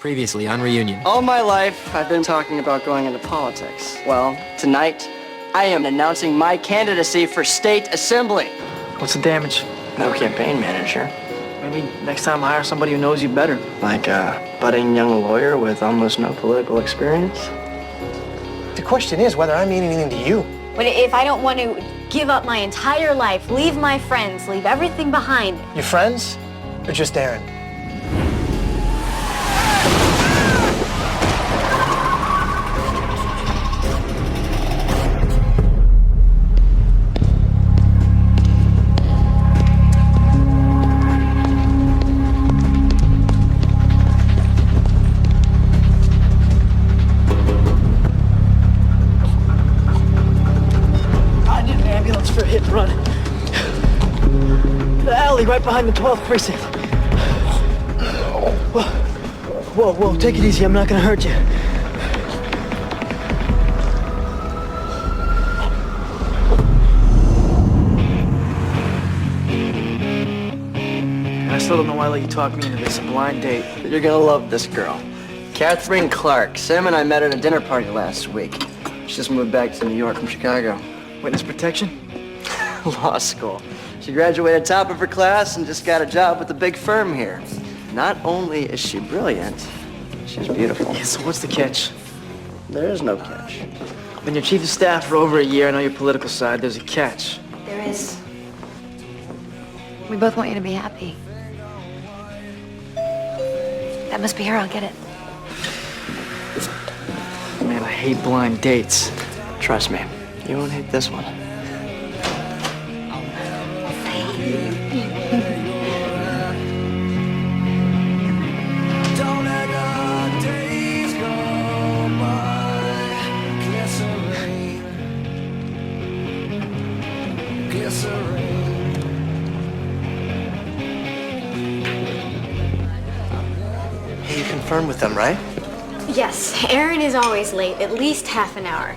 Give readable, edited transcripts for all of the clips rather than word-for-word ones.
Previously on Reunion. All my life, I've been talking about going into politics. Well, tonight, I am announcing my candidacy for state assembly. What's the damage? No campaign manager. Maybe next time hire somebody who knows you better. Like a budding young lawyer with almost no political experience. The question is whether I mean anything to you. But if I don't want to give up my entire life, leave my friends, leave everything behind. Your friends? Or just Aaron? For a hit and run. The alley right behind the 12th precinct. Whoa, take it easy. I'm not gonna hurt you. I still don't know why I let you talk me into this. A blind date. You're gonna love this girl. Catherine Clark. Sam and I met at a dinner party last week. She just moved back to New York from Chicago. Witness protection? Law school. She graduated top of her class and just got a job with a big firm here. Not only is she brilliant, she's beautiful. Yeah, so what's the catch? There is no catch. When you're chief of staff for over a year, I know your political side, there's a catch. There is. We both want you to be happy. That must be her. I'll get it. Man, I hate blind dates. Trust me, you won't hate this one. Hey, you confirmed with them, right? Yes, Aaron is always late, at least half an hour.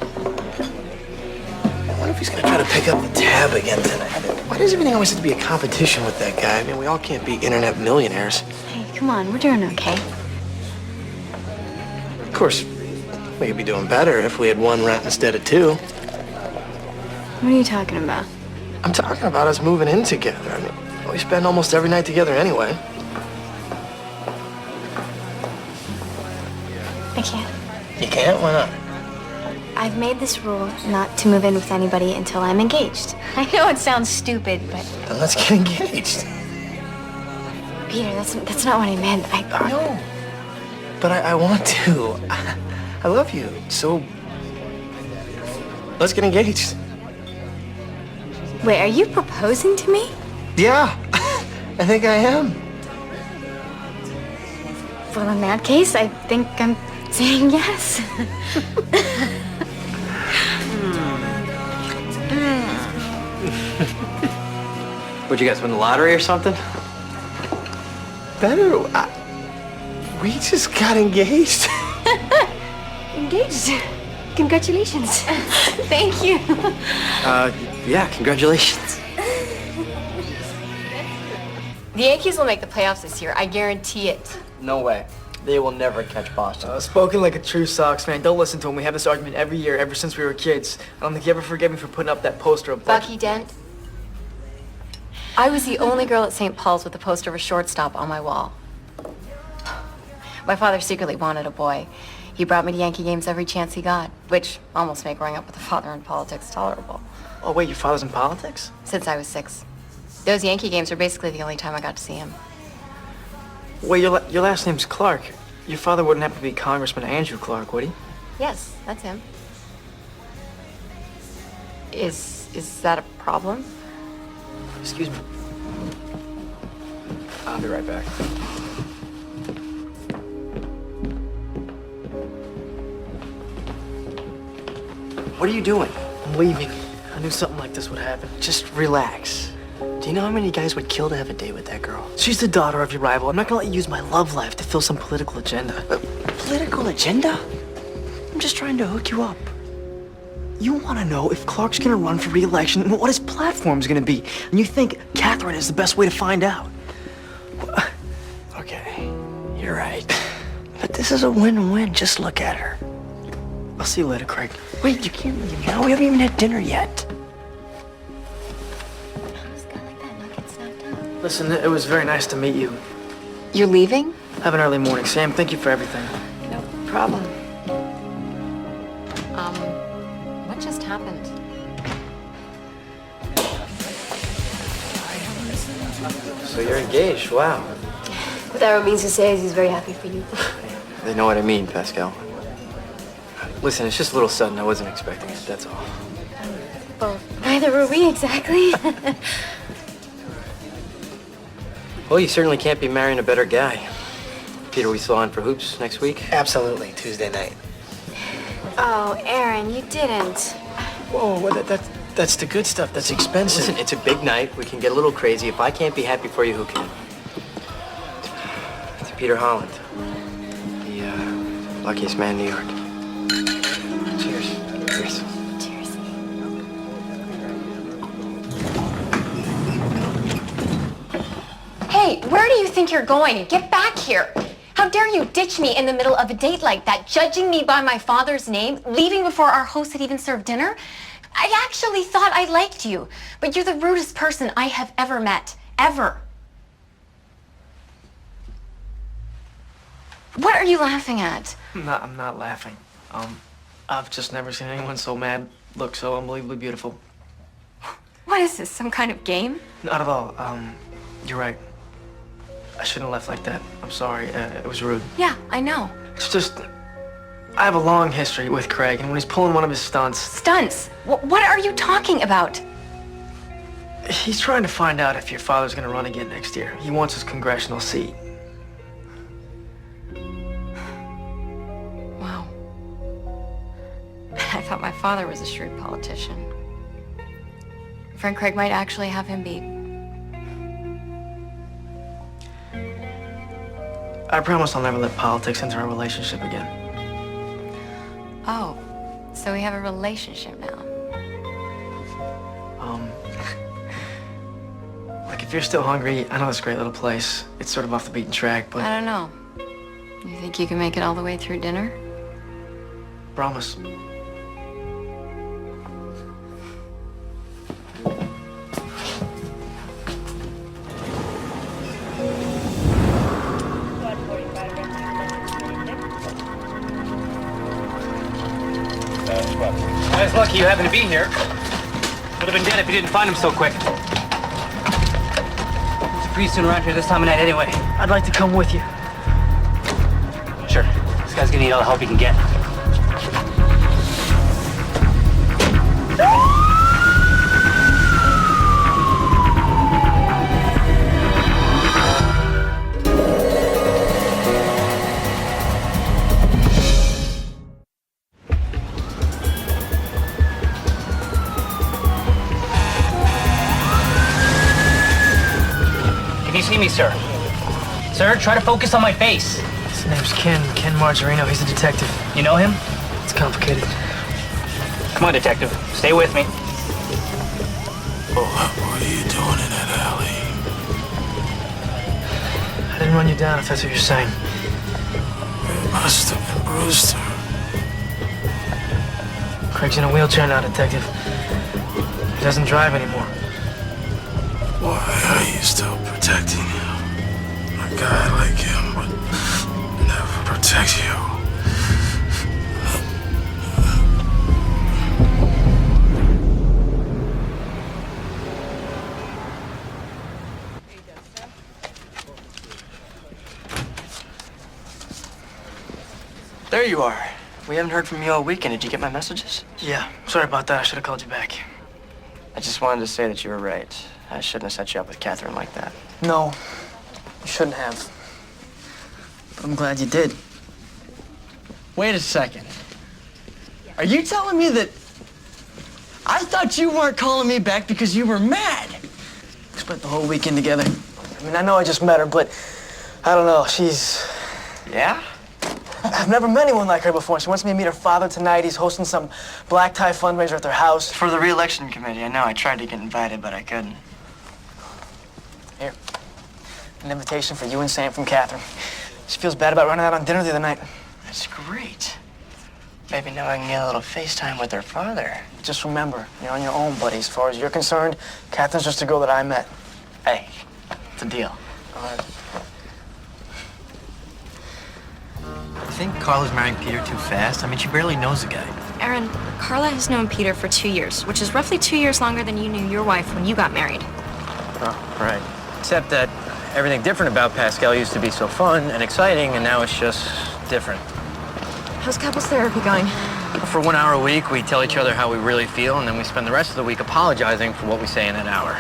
I wonder if he's gonna try to pick up the tab again tonight. Why does everything always have to be a competition with that guy? I mean, we all can't be internet millionaires. Hey, come on, we're doing okay. Of course, we could be doing better if we had one rent instead of two. What are you talking about? I'm talking about us moving in together. I mean, we spend almost every night together anyway. I can't. You can't? Why not? I've made this rule not to move in with anybody until I'm engaged. I know it sounds stupid, but Then let's get engaged. Peter, that's not what I meant. I know. But I want to. I love you. So let's get engaged. Wait, are you proposing to me? Yeah, I think I am. Well, in that case, I think I'm saying yes. Would you guys win the lottery or something? Better. We just got engaged. Engaged? Congratulations. Thank you. Yeah, congratulations. The Yankees will make the playoffs this year. I guarantee it. No way. They will never catch Boston. Spoken like a true Sox fan. Don't listen to him. We have this argument every year, ever since we were kids. I don't think you ever forgive me for putting up that poster of Bucky Dent. I was the only girl at St. Paul's with a poster of a shortstop on my wall. My father secretly wanted a boy. He brought me to Yankee games every chance he got, which almost made growing up with a father in politics tolerable. Oh, wait, your father's in politics? Since I was 6. Those Yankee games were basically the only time I got to see him. Wait, your last name's Clark. Your father wouldn't happen to be Congressman Andrew Clark, would he? Yes, that's him. Is that a problem? Excuse me. I'll be right back. What are you doing? I'm leaving. I knew something like this would happen. Just relax. Do you know how many guys would kill to have a date with that girl? She's the daughter of your rival. I'm not gonna let you use my love life to fill some political agenda. Political agenda? I'm just trying to hook you up. You want to know if Clark's going to run for re-election and what his platform's going to be. And you think Catherine is the best way to find out. Okay, you're right. But This is a win-win. Just look at her. I'll see you later, Craig. Wait, you can't leave now. We haven't even had dinner yet. Just go like that, not get snapped up. Listen, it was very nice to meet you. You're leaving? Have an early morning, Sam. Thank you for everything. No problem. What just happened? So you're engaged, wow. What that means to say is he's very happy for you. They know what I mean, Pascal. Listen, it's just a little sudden. I wasn't expecting it, that's all. Well, neither were we exactly. Well, you certainly can't be marrying a better guy. Peter, we still on for hoops next week? Absolutely, Tuesday night. Oh, Aaron, you didn't. Whoa, that's the good stuff. That's expensive. Listen, it's a big night. We can get a little crazy. If I can't be happy for you, who can? It's Peter Holland, the luckiest man in New York. Cheers. Cheers. Cheers. Hey, where do you think you're going? Get back here. How dare you ditch me in the middle of a date like that, judging me by my father's name, leaving before our host had even served dinner? I actually thought I liked you, but you're the rudest person I have ever met. Ever. What are you laughing at? I'm not laughing. I've just never seen anyone so mad look so unbelievably beautiful. What is this, some kind of game? Not at all. You're right. I shouldn't have left like that. I'm sorry. It was rude. Yeah, I know. It's just, I have a long history with Craig, and when he's pulling one of his stunts, Stunts? What are you talking about? he's trying to find out if your father's gonna run again next year. He wants his congressional seat. Wow. I thought my father was a shrewd politician. Friend Craig might actually have him beat. I promise I'll never let politics into our relationship again. Oh, so we have a relationship now. Like if you're still hungry, I know this great little place. It's sort of off the beaten track, but I don't know. You think you can make it all the way through dinner? promise. Guys, lucky you happen to be here. Would have been dead if you didn't find him so quick. It's pretty soon around here this time of night anyway. I'd like to come with you. Sure. This guy's gonna need all the help he can get. Can you see me, sir? Sir, try to focus on my face. His name's Ken Margarino. He's a detective. You know him? It's complicated. Come on, detective. Stay with me. What are you doing in that alley? I didn't run you down, if that's what you're saying. It must have been Brewster. Craig's in a wheelchair now, detective. He doesn't drive anymore. Why are you still protecting him? A guy like him would never protect you. There you are. We haven't heard from you all weekend. Did you get my messages? Yeah, sorry about that. I should have called you back. I just wanted to say that you were right. I shouldn't have set you up with Catherine like that. No, you shouldn't have. But I'm glad you did. Wait a second. Are you telling me that I thought you weren't calling me back because you were mad? We spent the whole weekend together. I mean, I know I just met her, but I don't know. She's... Yeah? I've never met anyone like her before. She wants me to meet her father tonight. He's hosting some black tie fundraiser at their house. For the re-election committee. I know. I tried to get invited, but I couldn't. Here, an invitation for you and Sam from Catherine. She feels bad about running out on dinner the other night. That's great. Maybe now I can get a little FaceTime with her father. Just remember, you're on your own, buddy. As far as you're concerned, Catherine's just a girl that I met. Hey, it's a deal. You think Carla's marrying Peter too fast? I mean, she barely knows the guy. Aaron, Carla has known Peter for 2 years, which is roughly 2 years longer than you knew your wife when you got married. Oh, right. Except that everything different about Pascal used to be so fun and exciting, and now it's just different. How's couples therapy going? For 1 hour a week, we tell each other how we really feel, and then we spend the rest of the week apologizing for what we say in that hour.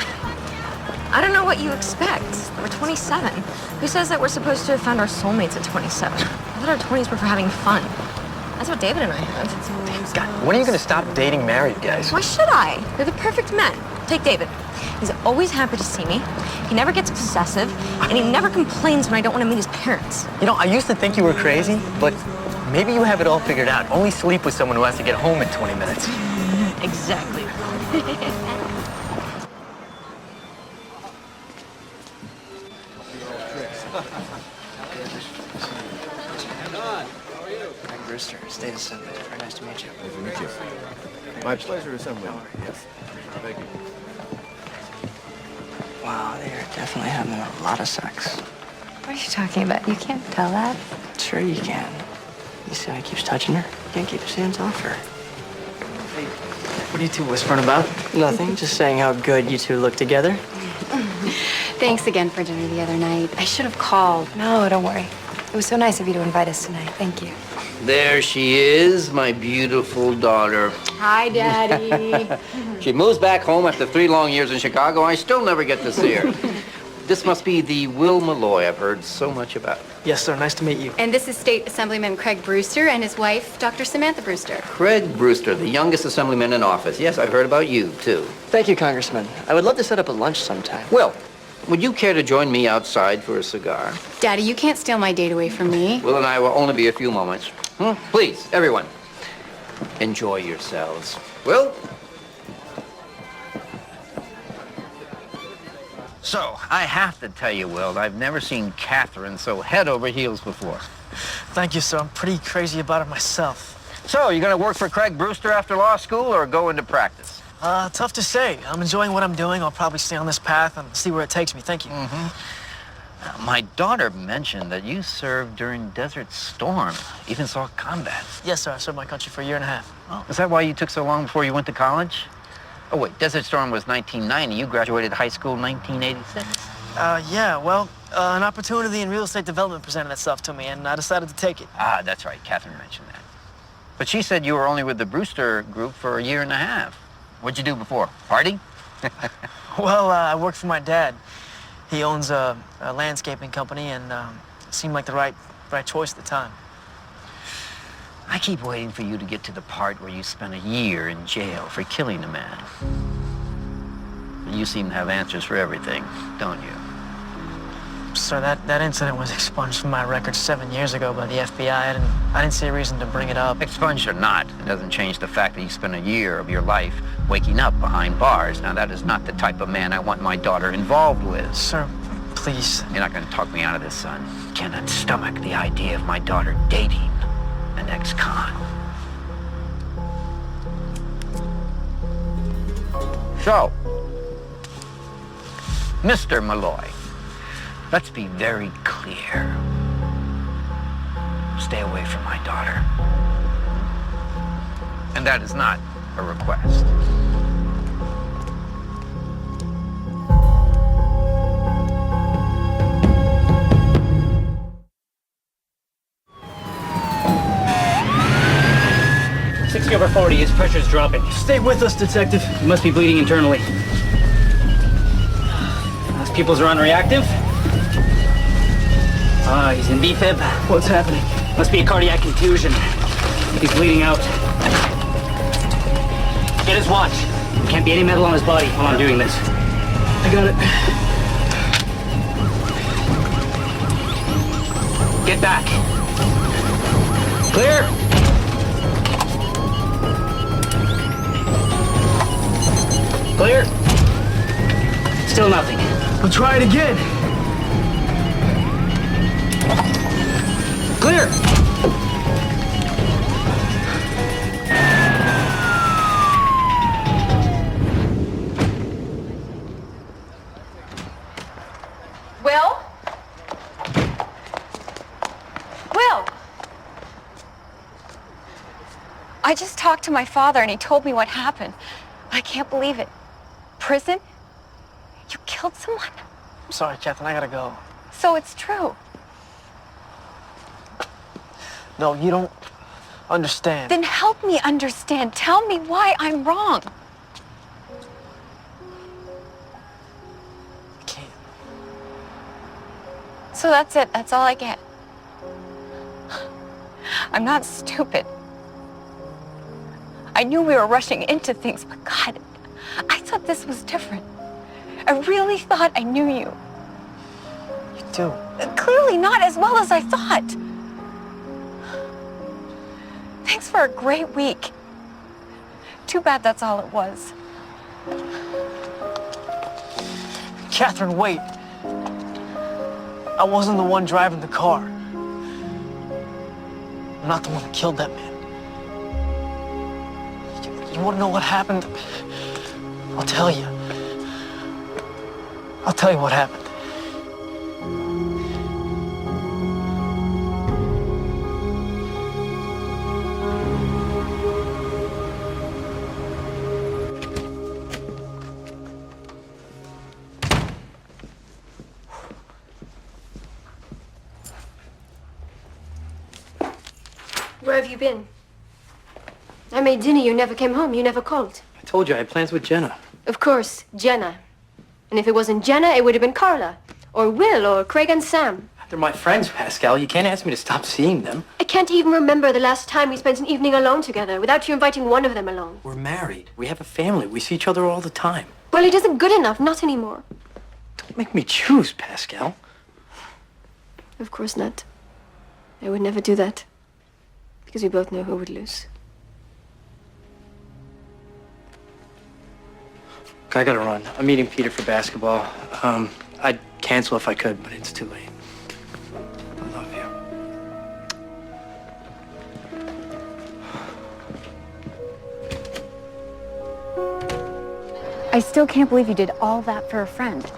I don't know what you expect. We're 27. Who says that we're supposed to have found our soulmates at 27? I thought our 20s were for having fun. That's what David and I have. God, when are you going to stop dating married guys? Why should I? They're the perfect men. Take David. He's always happy to see me. He never gets obsessive, and he never complains when I don't want to meet his parents. You know, I used to think you were crazy, but maybe you have it all figured out. Only sleep with someone who has to get home in 20 minutes. Exactly. Greg Brewster, State Assembly. Very nice to meet you. Nice to meet you. My pleasure, Assembly. Yes. Thank you. Wow, they're definitely having a lot of sex. What are you talking about? You can't tell that. Sure you can. You see how he keeps touching her? You can't keep his hands off her. Hey, what are you two whispering about? Nothing, just saying how good you two look together. Thanks again for dinner the other night. I should have called. No, don't worry. It was so nice of you to invite us tonight. Thank you. There she is, my beautiful daughter. Hi, Daddy. She moves back home after 3 long years in Chicago. I still never get to see her. This must be the Will Malloy I've heard so much about. Yes, sir. Nice to meet you. And this is State Assemblyman Craig Brewster and his wife, Dr. Samantha Brewster. Craig Brewster, the youngest assemblyman in office. Yes, I've heard about you, too. Thank you, Congressman. I would love to set up a lunch sometime. Will, would you care to join me outside for a cigar? Daddy, you can't steal my date away from me. Will and I will only be a few moments. Please, everyone, enjoy yourselves. Will? So, I have to tell you, Will, I've never seen Catherine so head over heels before. Thank you, sir. I'm pretty crazy about it myself. So, you gonna work for Craig Brewster after law school or go into practice? Tough to say. I'm enjoying what I'm doing. I'll probably stay on this path and see where it takes me. Thank you. My daughter mentioned that you served during Desert Storm, even saw combat. Yes, sir. I served my country for a year and a half. Oh, is that why you took so long before you went to college? Oh, wait, Desert Storm was 1990. You graduated high school in 1986. Yeah, well, an opportunity in real estate development presented itself to me, and I decided to take it. Ah, that's right. Catherine mentioned that. But she said you were only with the Brewster group for a year and a half. What'd you do before? Party? Well, I worked for my dad. He owns a landscaping company, and it seemed like the right choice at the time. I keep waiting for you to get to the part where you spent a year in jail for killing a man. You seem to have answers for everything, don't you? Sir, that incident was expunged from my record 7 year ago by the FBI. I didn't see a reason to bring it up. Expunged or not, it doesn't change the fact that you spent a year of your life waking up behind bars. Now, that is not the type of man I want my daughter involved with. Sir, please. You're not going to talk me out of this, son. Cannot stomach the idea of my daughter dating an ex-con. So, Mr. Malloy, let's be very clear. Stay away from my daughter. And that is not a request. Over 40, his pressure's dropping. Stay with us, Detective. He must be bleeding internally. His pupils are unreactive. He's in BFib. What's happening? Must be a cardiac contusion. He's bleeding out. Get his watch. There can't be any metal on his body while I'm doing this. I got it. Get back. Clear. Clear? Still nothing. I'll try it again. I just talked to my father and he told me what happened. I can't believe it. Prison? You killed someone? I'm sorry, Catherine, I gotta go. So it's true. No, you don't understand. Then help me understand. Tell me why I'm wrong. I can't. So that's it. That's all I get. I'm not stupid. I knew we were rushing into things, but God, I thought this was different. I really thought I knew you. You do. Clearly not as well as I thought. Thanks for a great week. Too bad that's all it was. Catherine, wait. I wasn't the one driving the car. I'm not the one that killed that man. You want to know what happened? I'll tell you. I'll tell you what happened. Where have you been? I made dinner, you never came home, you never called. I told you I had plans with Jenna. Of course, Jenna. And if it wasn't Jenna, it would have been Carla, or Will, or Craig and Sam. They're my friends, Pascal. You can't ask me to stop seeing them. I can't even remember the last time we spent an evening alone together without you inviting one of them along. We're married. We have a family. We see each other all the time. Well, it isn't good enough, not anymore. Don't make me choose, Pascal. Of course not. I would never do that. Because we both know who would lose. I gotta run. I'm meeting Peter for basketball. I'd cancel if I could, but it's too late. I love you. I still can't believe you did all that for a friend.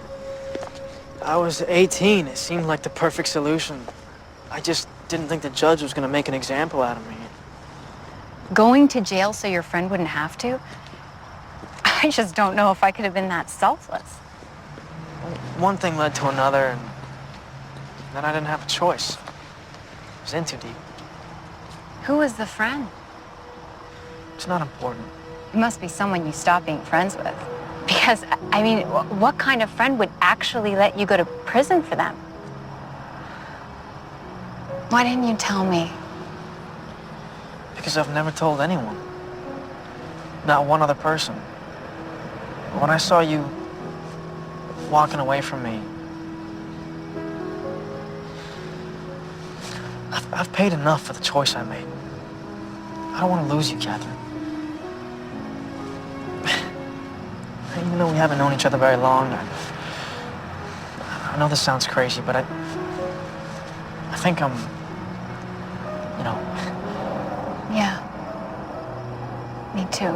I was 18. It seemed like the perfect solution. I just didn't think the judge was going to make an example out of me. Going to jail so your friend wouldn't have to? I just don't know if I could have been that selfless. One thing led to another, and then I didn't have a choice. It was in too deep. Who was the friend? It's not important. It must be someone you stopped being friends with. Because, I mean, what kind of friend would actually let you go to prison for them? Why didn't you tell me? Because I've never told anyone. Not one other person. When I saw you walking away from me, I've paid enough for the choice I made. I don't want to lose you, Catherine. Even though we haven't known each other very long, I know this sounds crazy, but I think I'm, you know. Yeah. Me too.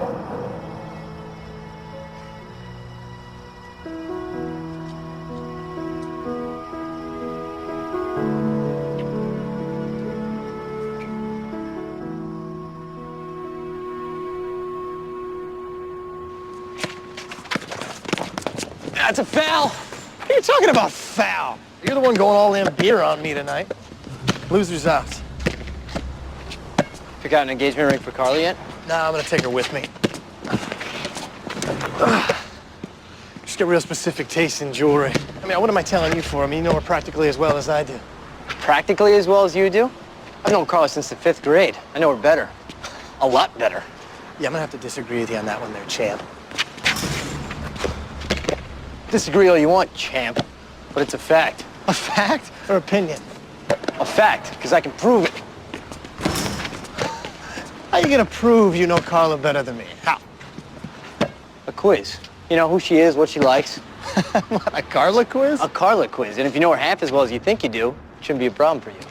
That's a foul. What are you talking about, foul? You're the one going all in beer on me tonight. Loser's out. Pick out an engagement ring for Carly yet? Nah, I'm gonna take her with me. Just get real specific taste in jewelry. I mean, what am I telling you for? I mean, you know her practically as well as I do. Practically as well as you do? I've known Carla since the 5th grade. I know her better. A lot better. Yeah, I'm gonna have to disagree with you on that one there, champ. Disagree all you want, champ, but it's a fact. A fact or opinion? A fact, because I can prove it. How are you gonna prove you know Carla better than me? How? A quiz. You know who she is, what she likes. What, a Carla quiz? A Carla quiz, and if you know her half as well as you think you do, it shouldn't be a problem for you.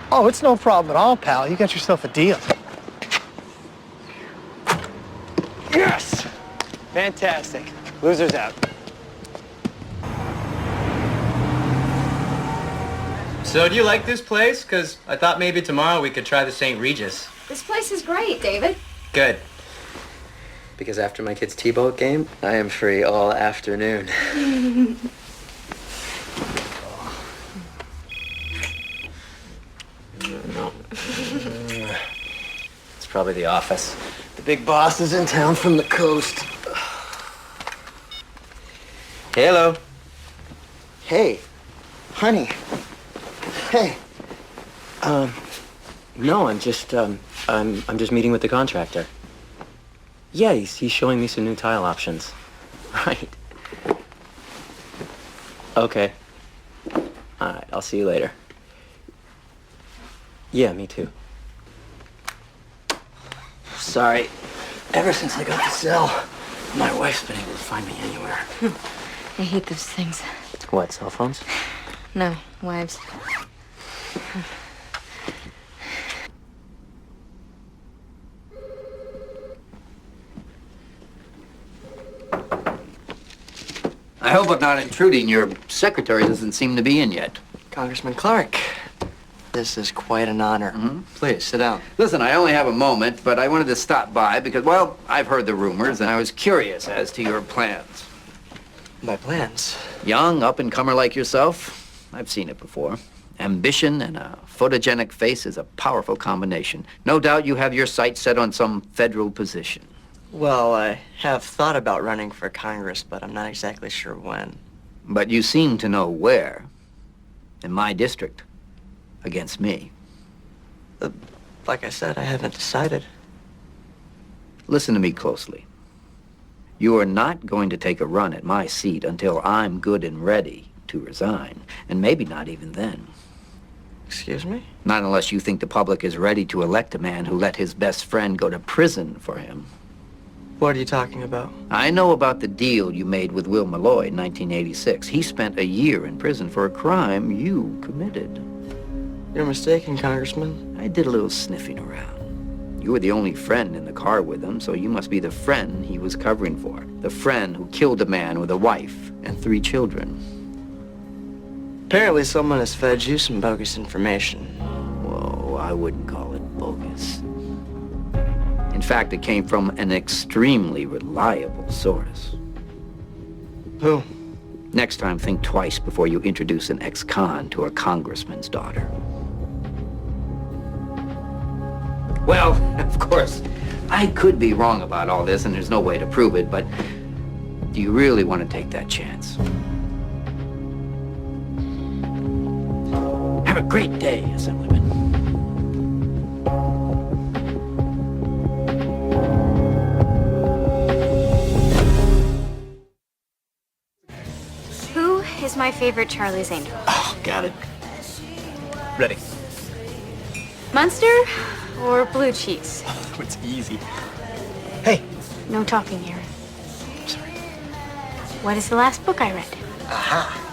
Oh, it's no problem at all, pal. You got yourself a deal. Yes! Fantastic. Loser's out. So do you like this place? Because I thought maybe tomorrow we could try the St. Regis. This place is great, David. Good. Because after my kid's T-ball game, I am free all afternoon. It's probably the office. The big boss is in town from the coast. Hello. Hey, honey. Hey. No, I'm just meeting with the contractor. Yeah, he's showing me some new tile options. Right. Okay. All right, I'll see you later. Yeah, me too. Sorry. Ever since I got the cell, my wife's been able to find me anywhere. I hate those things. What, cell phones? No, wives. I hope I'm not intruding. Your secretary doesn't seem to be in yet. Congressman Clark, this is quite an honor. Please, sit down. Listen, I only have a moment, but I wanted to stop by because, well, I've heard the rumors, and I was curious as to your plans. My plans? Young, up-and-comer like yourself, I've seen it before. Ambition and a photogenic face is a powerful combination. No doubt you have your sights set on some federal position. Well, I have thought about running for Congress, but I'm not exactly sure when. But you seem to know where. In my district. Against me. Like I said, I haven't decided. Listen to me closely. You are not going to take a run at my seat until I'm good and ready to resign. And maybe not even then. Excuse me? Not unless you think the public is ready to elect a man who let his best friend go to prison for him. What are you talking about? I know about the deal you made with Will Malloy in 1986. He spent a year in prison for a crime you committed. You're mistaken, Congressman. I did a little sniffing around. You were the only friend in the car with him, so you must be the friend he was covering for. The friend who killed a man with a wife and 3 children. Apparently someone has fed you some bogus information. Whoa, I wouldn't call it bogus. In fact, it came from an extremely reliable source. Who? Next time, think twice before you introduce an ex-con to a congressman's daughter. Well, of course, I could be wrong about all this, and there's no way to prove it, but do you really want to take that chance? Have a great day, Assemblyman. Who is my favorite Charlie's Angel? Oh, got it. Ready. Munster or blue cheese? It's easy. Hey. No talking here. Sorry. What is the last book I read? Aha.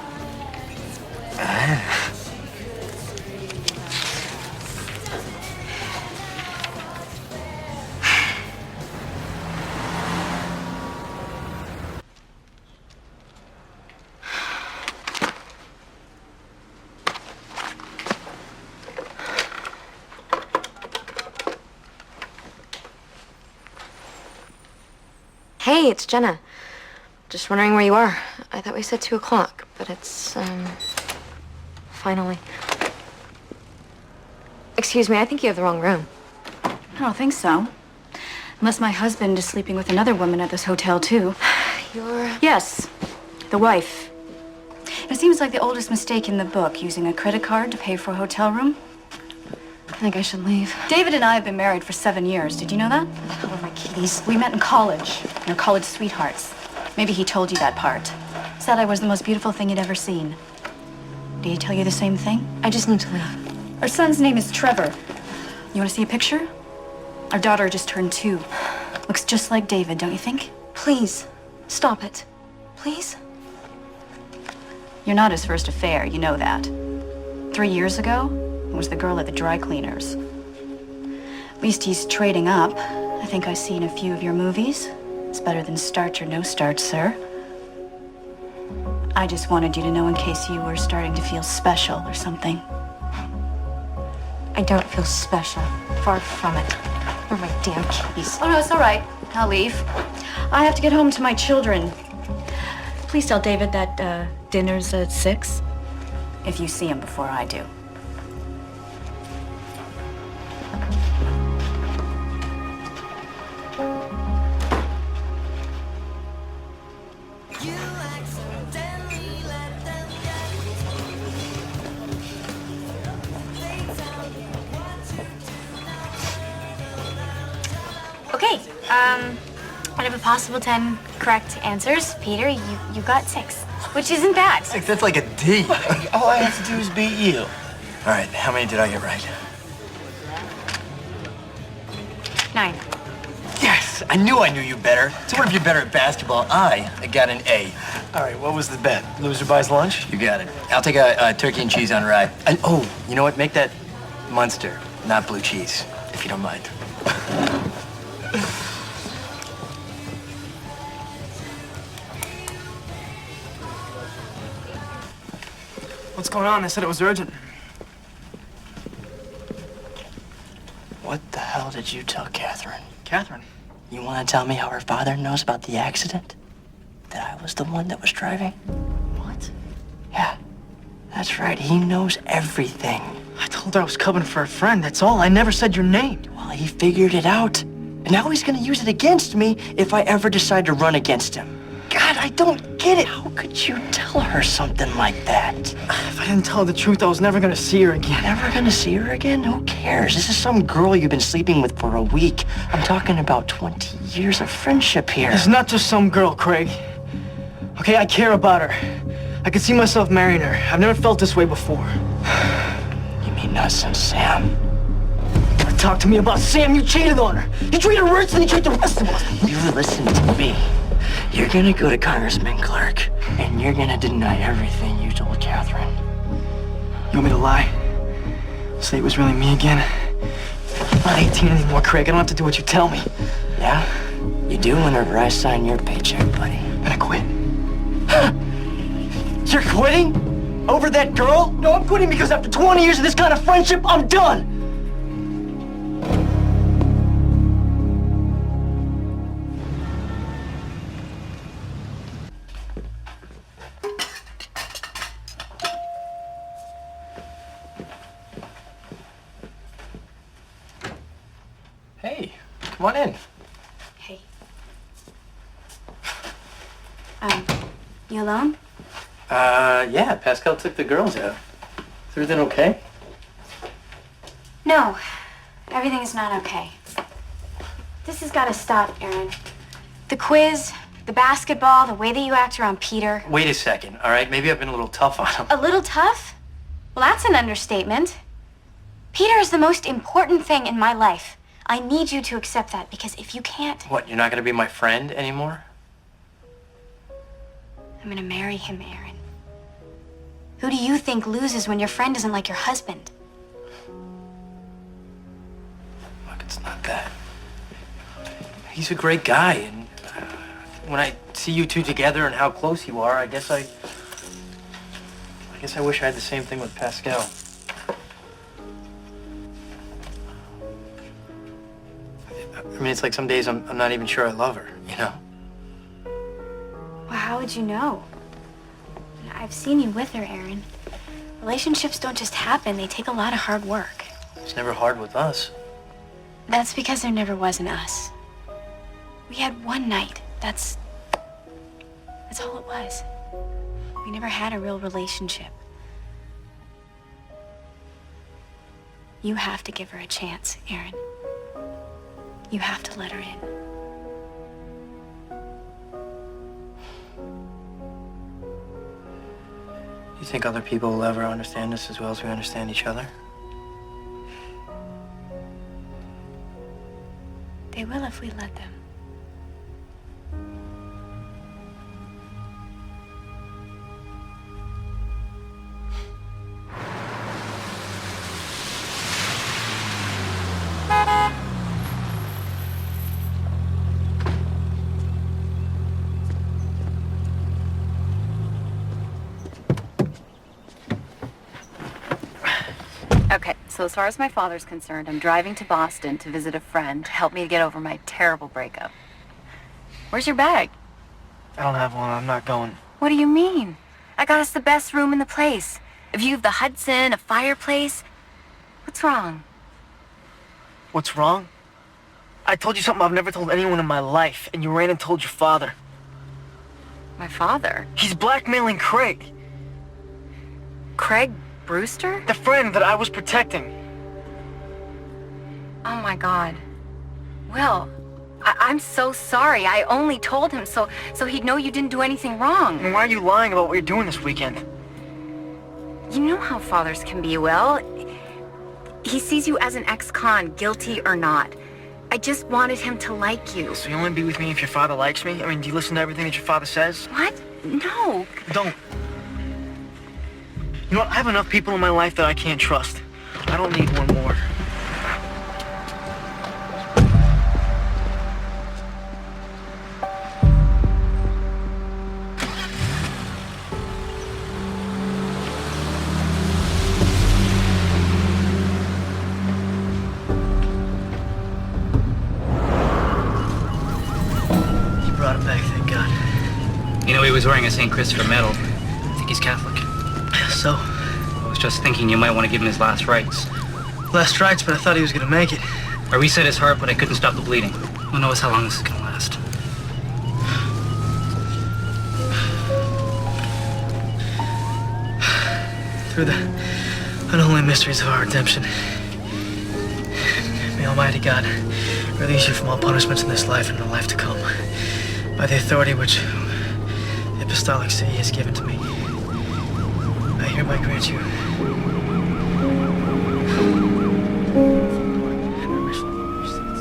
Hey, it's Jenna. Just wondering where you are. I thought we said 2 o'clock, but it's, finally. Excuse me, I think you have the wrong room. I don't think so. Unless my husband is sleeping with another woman at this hotel, too. You're... Yes, the wife. It seems like the oldest mistake in the book, using a credit card to pay for a hotel room. I think I should leave. David and I have been married for 7 years. Did you know that? Where are my keys? We met in college. We were college sweethearts. Maybe he told you that part. Said I was the most beautiful thing he'd ever seen. Did he tell you the same thing? I just need to leave. Our son's name is Trevor. You want to see a picture? Our daughter just turned 2. Looks just like David, don't you think? Please, stop it. Please? You're not his first affair, you know that. 3 years ago, it was the girl at the dry cleaners. At least he's trading up. I think I've seen a few of your movies. It's better than starch or no starch, sir. I just wanted you to know in case you were starting to feel special or something. I don't feel special. Far from it. Where are my damn keys? Oh, no, it's all right. I'll leave. I have to get home to my children. Please tell David that dinner's at 6. If you see him before I do. Okay, out of a possible 10 correct answers, Peter, you got 6, which isn't bad. That's like a D. All I have to do is beat you. All right, how many did I get right? 9. Yes, I knew you better. So what if you're better at basketball? I got an A. All right, what was the bet? Loser buys lunch? You got it. I'll take a turkey and cheese on rye. And oh, you know what? Make that Munster, not blue cheese, if you don't mind. What's going on? I said it was urgent. What the hell did you tell Catherine? Catherine? You want to tell me how her father knows about the accident? That I was the one that was driving? What? Yeah, that's right. He knows everything. I told her I was covering for a friend, that's all. I never said your name. Well, he figured it out. And now he's gonna use it against me if I ever decide to run against him. God, I don't get it. How could you tell her something like that? If I didn't tell her the truth, I was never gonna see her again. Never gonna see her again? Who cares? This is some girl you've been sleeping with for a week. I'm talking about 20 years of friendship here. It's not just some girl, Craig. Okay, I care about her. I could see myself marrying her. I've never felt this way before. You mean us and Sam? Talk to me about Sam. You cheated on her. You treated her worse than you treat the rest of us. You listen to me. You're gonna go to Congressman Clark, and you're gonna deny everything you told Catherine. You want me to lie? Say it was really me again? I'm not 18 anymore, Craig. I don't have to do what you tell me. Yeah? You do whenever I sign your paycheck, buddy. And I quit. You're quitting? Over that girl? No, I'm quitting because after 20 years of this kind of friendship, I'm done. Hey, come on in. Hey. You alone? Yeah, Pascal took the girls out. Is everything okay? No, everything's not okay. This has got to stop, Aaron. The quiz, the basketball, the way that you act around Peter. Wait a second, all right? Maybe I've been a little tough on him. A little tough? Well, that's an understatement. Peter is the most important thing in my life. I need you to accept that, because if you can't... What, you're not gonna be my friend anymore? I'm gonna marry him, Aaron. Who do you think loses when your friend isn't like your husband? Look, it's not that. He's a great guy, and when I see you two together and how close you are, I guess I wish I had the same thing with Pascal. I mean, it's like some days I'm not even sure I love her, you know? Well, how would you know? I've seen you with her, Aaron. Relationships don't just happen. They take a lot of hard work. It's never hard with us. That's because there never was an us. We had one night. That's all it was. We never had a real relationship. You have to give her a chance, Aaron. You have to let her in. You think other people will ever understand us as well as we understand each other? They will if we let them. So as far as my father's concerned, I'm driving to Boston to visit a friend to help me get over my terrible breakup. Where's your bag? I don't have one. I'm not going. What do you mean? I got us the best room in the place. A view of the Hudson, a fireplace. What's wrong? What's wrong? I told you something I've never told anyone in my life, and you ran and told your father. My father? He's blackmailing Craig. Craig Brewster? The friend that I was protecting. Oh my God. Will, I'm so sorry. I only told him so he'd know you didn't do anything wrong. And why are you lying about what you're doing this weekend? You know how fathers can be, Will. He sees you as an ex-con, guilty or not. I just wanted him to like you. So you only be with me if your father likes me? I mean, do you listen to everything that your father says? What? No. Don't. You know what? I have enough people in my life that I can't trust. I don't need one more. Brought him back, thank God. You know, he was wearing a St. Christopher medal. I think he's Catholic. So? I was just thinking you might want to give him his last rites. Last rites, but I thought he was gonna make it. I reset his heart, but I couldn't stop the bleeding. Who knows how long this is gonna last. Through the unholy mysteries of our redemption, may Almighty God release you from all punishments in this life and in the life to come, by the authority which the Apostolic See has given to me. I hereby grant you remission of your sins.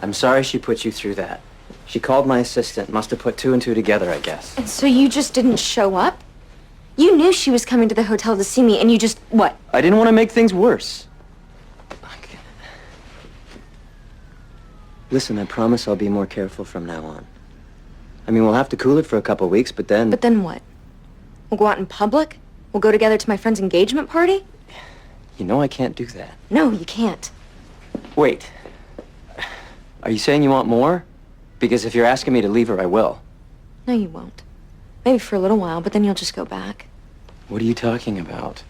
I'm sorry she put you through that. She called my assistant. Must have put two and two together, I guess. And so you just didn't show up? You knew she was coming to the hotel to see me, and you just, what? I didn't want to make things worse. Listen, I promise I'll be more careful from now on. I mean, we'll have to cool it for a couple weeks, but then... But then what? We'll go out in public? We'll go together to my friend's engagement party? You know I can't do that. No, you can't. Wait. Are you saying you want more? Because if you're asking me to leave her, I will. No, you won't. Maybe for a little while, but then you'll just go back. What are you talking about?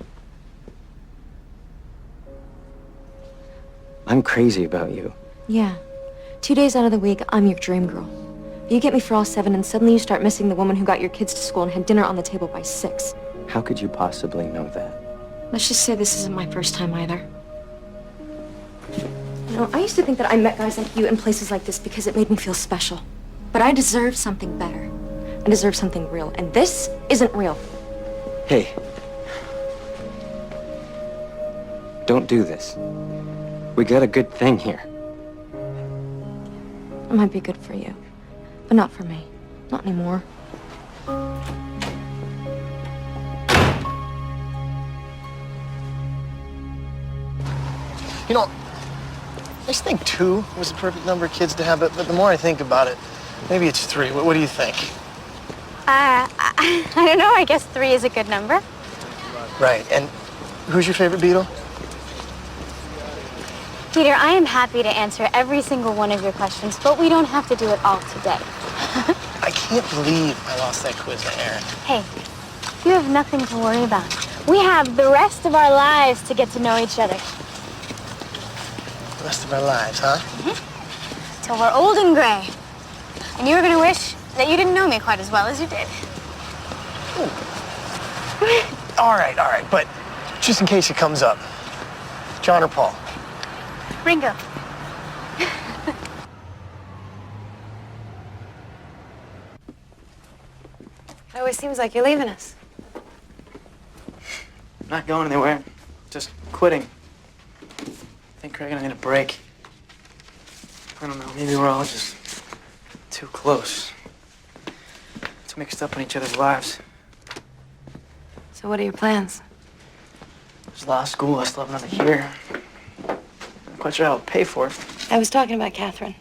I'm crazy about you. Yeah. 2 days out of the week, I'm your dream girl. You get me for all 7, and suddenly you start missing the woman who got your kids to school and had dinner on the table by 6. How could you possibly know that? Let's just say this isn't my first time either. You know, I used to think that I met guys like you in places like this because it made me feel special. But I deserve something better. I deserve something real, and this isn't real. Hey. Don't do this. We got a good thing here. It might be good for you, but not for me. Not anymore. You know, I just think 2 was the perfect number of kids to have, but the more I think about it, maybe it's 3. What do you think? I don't know. I guess 3 is a good number. Right, and who's your favorite Beatle? Peter, I am happy to answer every single one of your questions, but we don't have to do it all today. I can't believe I lost that quiz to Aaron. Hey, you have nothing to worry about. We have the rest of our lives to get to know each other. The rest of our lives, huh? Mm-hmm. Till we're old and gray. And you were gonna wish that you didn't know me quite as well as you did. All right, but just in case it comes up, John or Paul? Ringo. It always seems like you're leaving us. I'm not going anywhere. Just quitting. I think Craig and I need a break. I don't know, maybe we're all just too close. Too mixed up in each other's lives. So what are your plans? There's law school, I still have another year. quite sure how I'll pay for it. I was talking about Catherine.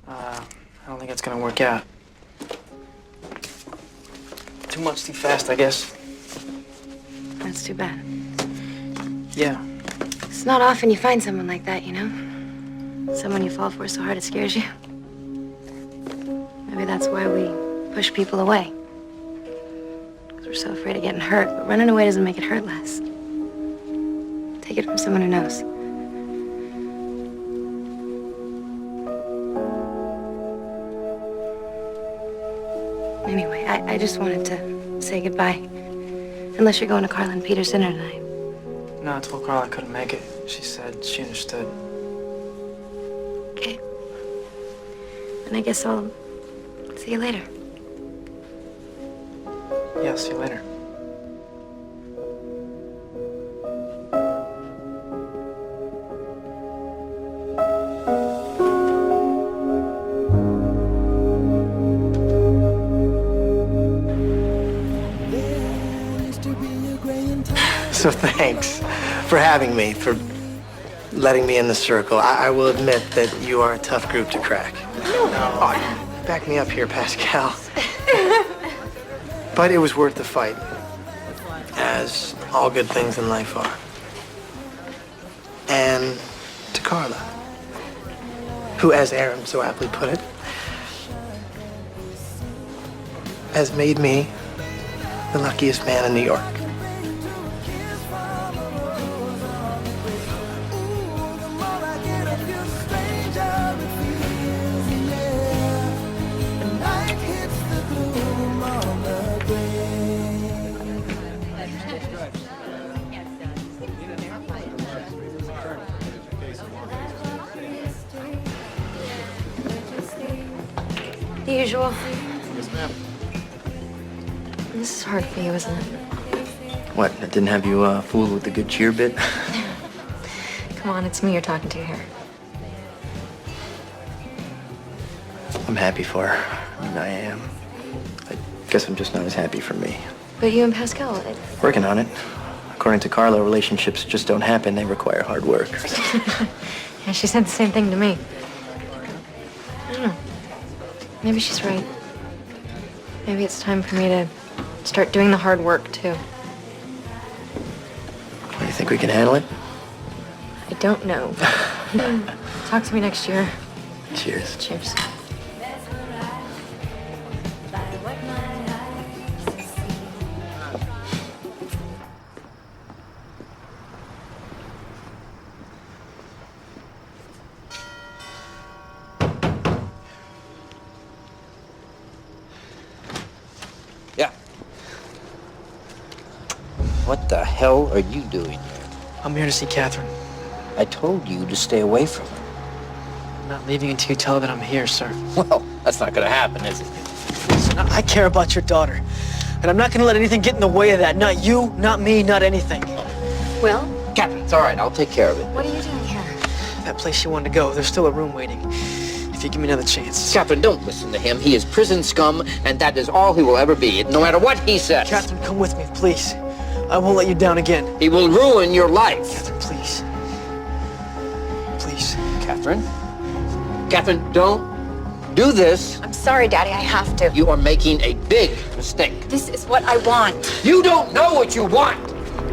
I don't think it's gonna work out. Too much too fast, I guess. That's too bad. Yeah. It's not often you find someone like that, you know? Someone you fall for so hard it scares you. Maybe that's why we push people away. Because we're so afraid of getting hurt. But running away doesn't make it hurt less. Take it from someone who knows. Anyway, I just wanted to say goodbye. Unless you're going to Carla and Peter's dinner tonight. No, I told Carla I couldn't make it. She said she understood. Okay. And I guess I'll see you later. Yeah, I'll see you later. So thanks for having me, for letting me in the circle. I will admit that you are a tough group to crack. Oh, back me up here, Pascal. But it was worth the fight, as all good things in life are. And to Carla, who, as Aaron so aptly put it, has made me the luckiest man in New York. The usual. Yes, ma'am. This is hard for you, isn't it? What, that didn't have you fooled with the good cheer bit? Come on, it's me you're talking to here. I'm happy for her. I mean, I am. I guess I'm just not as happy for me. But you and Pascal, Working on it. According to Carla, relationships just don't happen. They require hard work. Yeah, she said the same thing to me. I don't know. Maybe she's right. Maybe it's time for me to start doing the hard work, too. Do you think we can handle it? I don't know. Talk to me next year. Cheers. Cheers. Yeah. What the hell are you doing here? I'm here to see Catherine. I told you to stay away from her. I'm not leaving until you tell her that I'm here, sir. Well, that's not gonna happen, is it? Listen, I care about your daughter. And I'm not gonna let anything get in the way of that. Not you, not me, not anything. Will? Catherine, it's all right. I'll take care of it. What are you doing here? That place you wanted to go, there's still a room waiting. If you give me another chance. Catherine, don't listen to him. He is prison scum, and that is all he will ever be, no matter what he says. Catherine, come with me, please. I won't let you down again. He will ruin your life. Catherine, please. Please. Catherine? Catherine, don't do this. I'm sorry, Daddy, I have to. You are making a big mistake. This is what I want. You don't know what you want.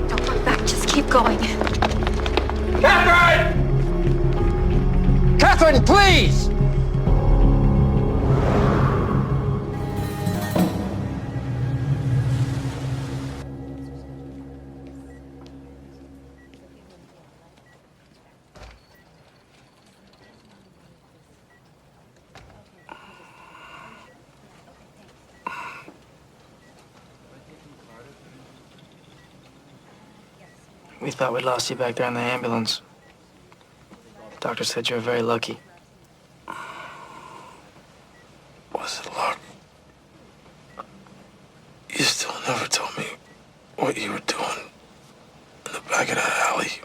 Don't look back, just keep going. Catherine! Catherine, please! We thought we'd lost you back there in the ambulance. Doctor said you were very lucky. Was it luck? You still never told me what you were doing in the back of that alley.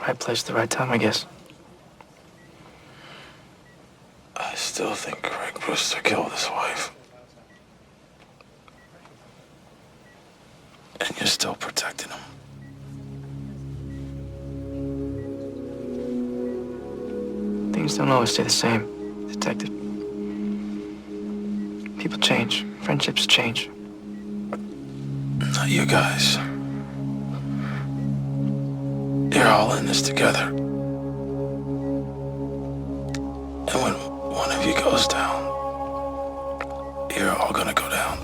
Right place at the right time, I guess. I still think Craig Brewster killed his wife. protecting him. Things don't always stay the same, Detective. People change. Friendships change. Not you guys. You're all in this together. And when one of you goes down, you're all gonna go down.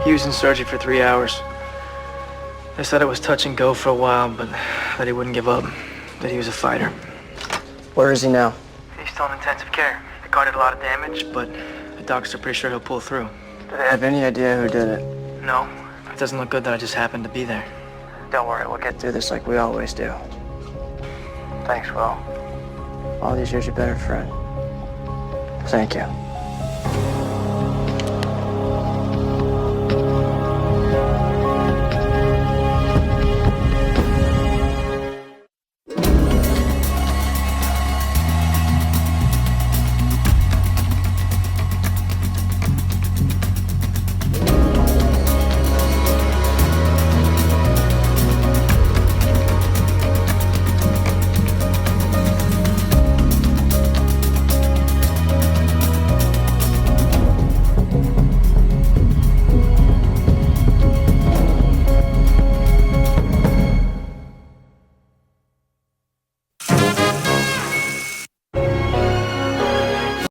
He was in surgery for 3 hours. They said it was touch and go for a while, but that he wouldn't give up, that he was a fighter. Where is he now? He's still in intensive care. The car did a lot of damage, but the doctors are pretty sure he'll pull through. Do they have any idea who did it? No, it doesn't look good that I just happened to be there. Don't worry, we'll get through this like we always do. Thanks, Will. All these years you've been a friend. Thank you.